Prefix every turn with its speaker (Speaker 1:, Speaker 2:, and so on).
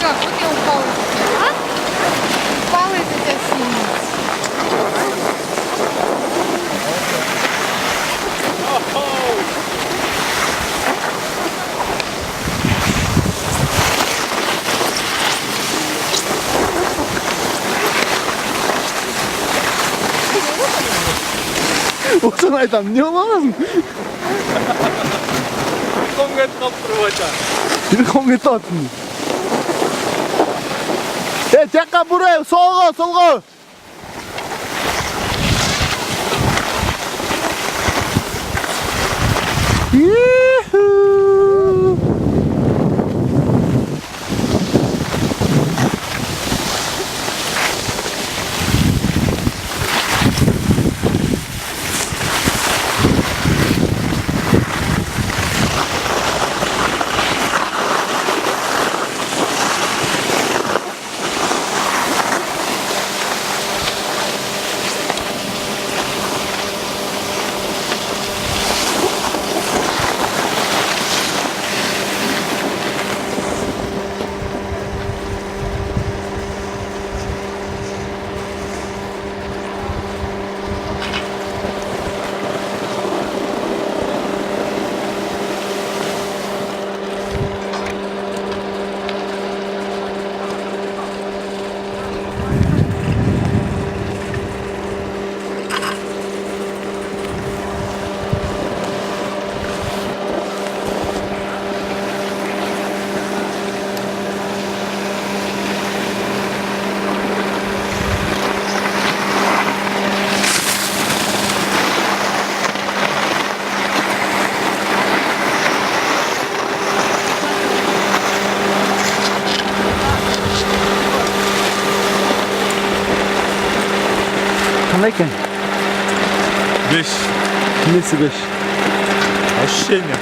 Speaker 1: Как? Вот я упала сейчас. А? Упала из этой синицы.
Speaker 2: Осыны айтам, не оламазың?
Speaker 3: Конго қалып тұрып айтам.
Speaker 2: Телефон кетіп атсың. Жаққа бұрай, солға, солға. Қандай екен?
Speaker 3: 5.
Speaker 2: Несі 5?
Speaker 3: Ощущение.